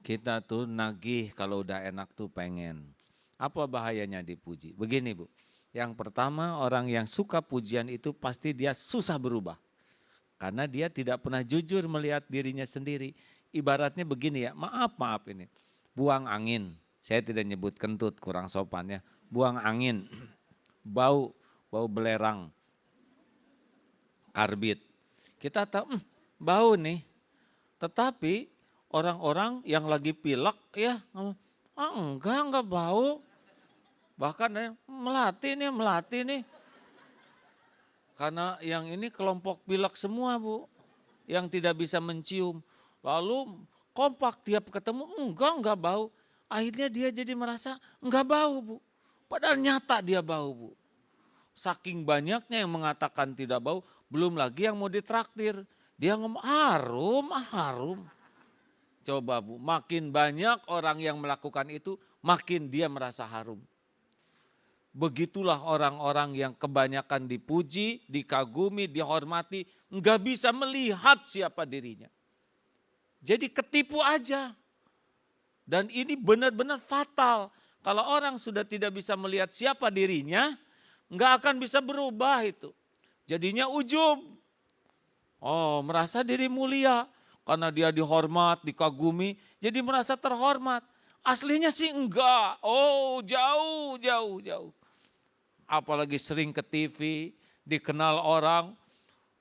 Kita tuh nagih kalau udah enak tuh pengen. Apa bahayanya dipuji? Begini Bu, yang pertama orang yang suka pujian itu pasti dia susah berubah. Karena dia tidak pernah jujur melihat dirinya sendiri. Ibaratnya begini ya, maaf ini. Buang angin, saya tidak nyebut kentut kurang sopan ya. Buang angin, bau, bau belerang, karbit. Kita tahu bau nih, tetapi orang-orang yang lagi pilek ya, enggak bau. Bahkan ya, melati nih. Karena yang ini kelompok pilek semua Bu, yang tidak bisa mencium. Lalu kompak tiap ketemu, enggak bau. Akhirnya dia jadi merasa enggak bau Bu. Padahal nyata dia bau Bu. Saking banyaknya yang mengatakan tidak bau, belum lagi yang mau ditraktir. Dia ngomong harum. Coba Bu, makin banyak orang yang melakukan itu, makin dia merasa harum. Begitulah orang-orang yang kebanyakan dipuji, dikagumi, dihormati, nggak bisa melihat siapa dirinya. Jadi ketipu aja. Dan ini benar-benar fatal. Kalau orang sudah tidak bisa melihat siapa dirinya, nggak akan bisa berubah itu. Jadinya ujub. Oh, merasa diri mulia karena dia dihormat, dikagumi, jadi merasa terhormat. Aslinya sih enggak. Oh, jauh. Apalagi sering ke TV, dikenal orang.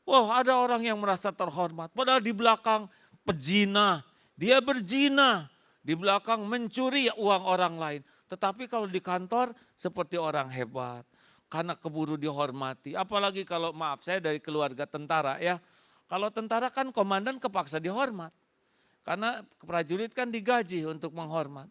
Wah, ada orang yang merasa terhormat. Padahal di belakang pezina, dia berzina. Di belakang mencuri uang orang lain. Tetapi kalau di kantor seperti orang hebat. Karena keburu dihormati. Apalagi kalau maaf saya dari keluarga tentara ya. Kalau tentara kan komandan kepaksa dihormat. Karena prajurit kan digaji untuk menghormat.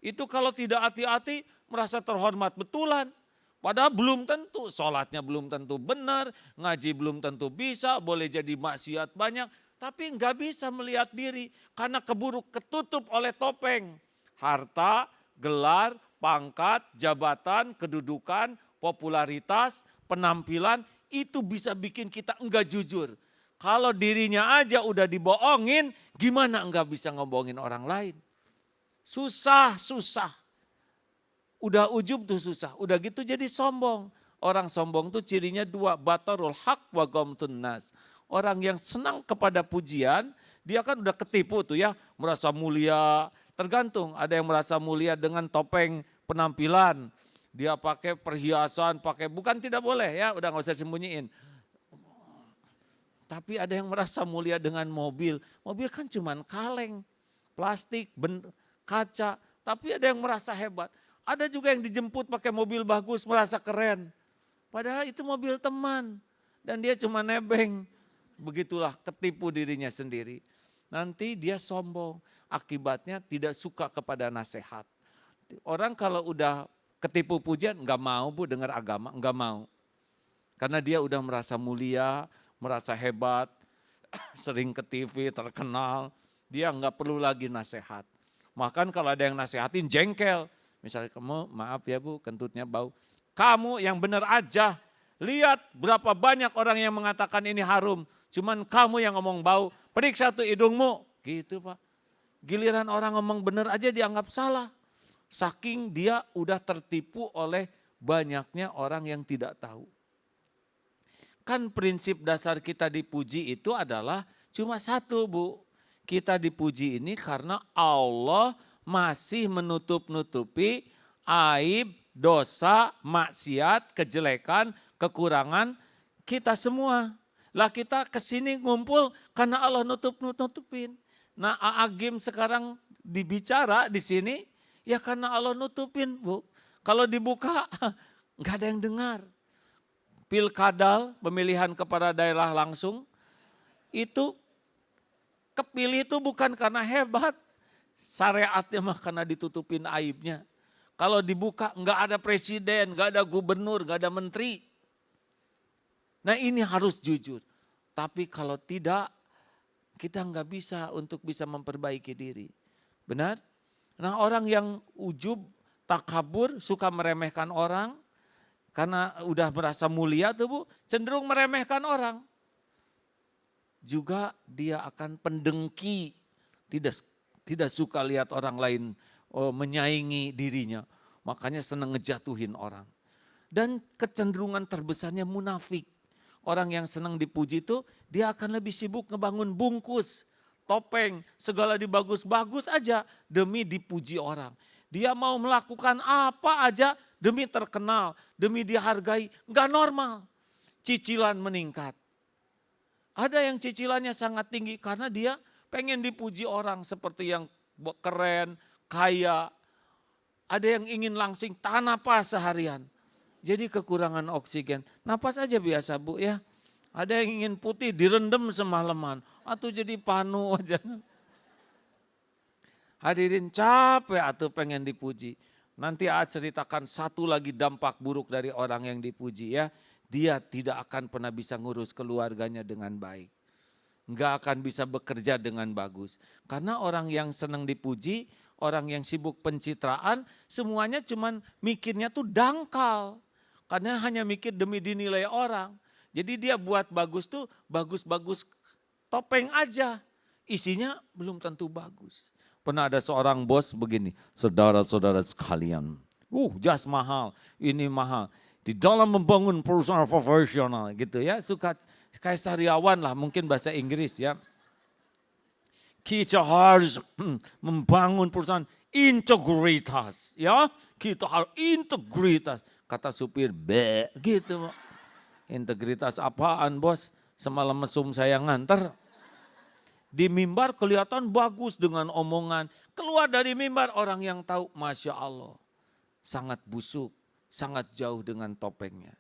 Itu kalau tidak hati-hati merasa terhormat betulan. Padahal belum tentu, sholatnya belum tentu benar, ngaji belum tentu bisa, boleh jadi maksiat banyak. Tapi nggak bisa melihat diri karena keburu ketutup oleh topeng. Harta, gelar, pangkat, jabatan, kedudukan, popularitas, penampilan itu bisa bikin kita enggak jujur. Kalau dirinya aja udah dibohongin, gimana enggak bisa ngebohongin orang lain? Susah. Udah ujub tuh susah, udah gitu jadi sombong. Orang sombong tuh cirinya dua, batarul haq wa ghamtun nas. Orang yang senang kepada pujian, dia kan udah ketipu tuh ya, merasa mulia. Tergantung, ada yang merasa mulia dengan topeng penampilan. Dia pakai perhiasan, bukan tidak boleh ya, udah gak usah sembunyiin. Tapi ada yang merasa mulia dengan mobil. Mobil kan cuman kaleng, plastik, kaca. Tapi ada yang merasa hebat. Ada juga yang dijemput pakai mobil bagus, merasa keren. Padahal itu mobil teman. Dan dia cuma nebeng. Begitulah ketipu dirinya sendiri. Nanti dia sombong. Akibatnya tidak suka kepada nasihat. Orang kalau udah ketipu pujian, nggak mau Bu dengar agama, nggak mau. Karena dia udah merasa mulia, merasa hebat, sering ke TV, terkenal. Dia nggak perlu lagi nasihat. Bahkan kalau ada yang nasihatin jengkel. Misalnya kamu maaf ya Bu kentutnya bau. Kamu yang benar aja. Lihat berapa banyak orang yang mengatakan ini harum. Cuman kamu yang ngomong bau. Periksa tuh hidungmu. Gitu Pak. Giliran orang ngomong benar aja dianggap salah. Saking dia udah tertipu oleh banyaknya orang yang tidak tahu. Kan prinsip dasar kita dipuji itu adalah cuma satu Bu. Kita dipuji ini karena Allah masih menutup-nutupi aib, dosa, maksiat, kejelekan, kekurangan kita semua. Lah kita kesini ngumpul karena Allah nutupin. Nah Agim sekarang dibicara di sini ya karena Allah nutupin Bu. Kalau dibuka nggak ada yang dengar. Pilkadal, pemilihan kepala daerah langsung, itu kepilih itu bukan karena hebat, syariatnya mah karena ditutupin aibnya. Kalau dibuka nggak ada presiden, nggak ada gubernur, nggak ada menteri. Nah ini harus jujur. Tapi kalau tidak, kita nggak bisa untuk bisa memperbaiki diri. Benar? Nah orang yang ujub, takabur, suka meremehkan orang, karena udah merasa mulia tuh Bu, cenderung meremehkan orang. Juga dia akan pendengki, Tidak suka lihat orang lain menyaingi dirinya. Makanya senang ngejatuhin orang. Dan kecenderungan terbesarnya munafik. Orang yang senang dipuji itu dia akan lebih sibuk ngebangun bungkus, topeng, segala dibagus-bagus aja demi dipuji orang. Dia mau melakukan apa aja demi terkenal, demi dihargai, enggak normal. Cicilan meningkat. Ada yang cicilannya sangat tinggi karena dia pengen dipuji orang seperti yang keren, kaya. Ada yang ingin langsing tahan napas seharian. Jadi kekurangan oksigen. Napas aja biasa Bu ya. Ada yang ingin putih direndam semalaman. Atau jadi panu aja. Hadirin capek atau pengen dipuji. Nanti ceritakan satu lagi dampak buruk dari orang yang dipuji ya. Dia tidak akan pernah bisa ngurus keluarganya dengan baik. Enggak akan bisa bekerja dengan bagus. Karena orang yang senang dipuji, orang yang sibuk pencitraan, semuanya cuman mikirnya tuh dangkal. Karena hanya mikir demi dinilai orang. Jadi dia buat bagus tuh bagus-bagus topeng aja. Isinya belum tentu bagus. Pernah ada seorang bos begini, saudara-saudara sekalian. Jas mahal, ini mahal. Di dalam membangun perusahaan profesional gitu ya, suka kaisariawan lah mungkin bahasa Inggris ya. Kita harus membangun perusahaan integritas ya. Kita harus integritas. Kata supir, be gitu. Integritas apaan bos? Semalam mesum saya nganter. Di mimbar kelihatan bagus dengan omongan. Keluar dari mimbar orang yang tahu, Masya Allah. Sangat busuk, sangat jauh dengan topengnya.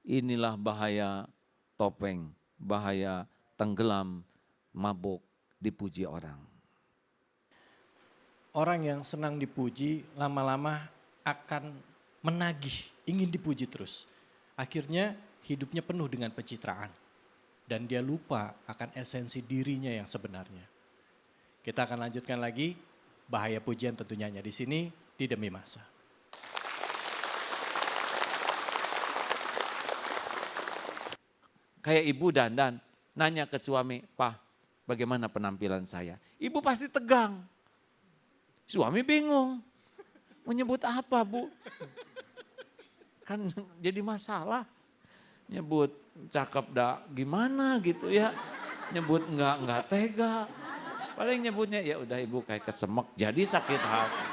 Inilah bahaya topeng, bahaya tenggelam, mabuk, dipuji orang. Orang yang senang dipuji lama-lama akan menagih, ingin dipuji terus. Akhirnya hidupnya penuh dengan pencitraan. Dan dia lupa akan esensi dirinya yang sebenarnya. Kita akan lanjutkan lagi, bahaya pujian tentunya hanya di sini, di Demi Masa. Kayak ibu dandan, nanya ke suami, Pak bagaimana penampilan saya? Ibu pasti tegang. Suami bingung, menyebut apa Bu? Kan jadi masalah. Nyebut cakep dah gimana gitu ya. Nyebut enggak tega. Paling nyebutnya ya udah ibu kayak kesemek jadi sakit hati.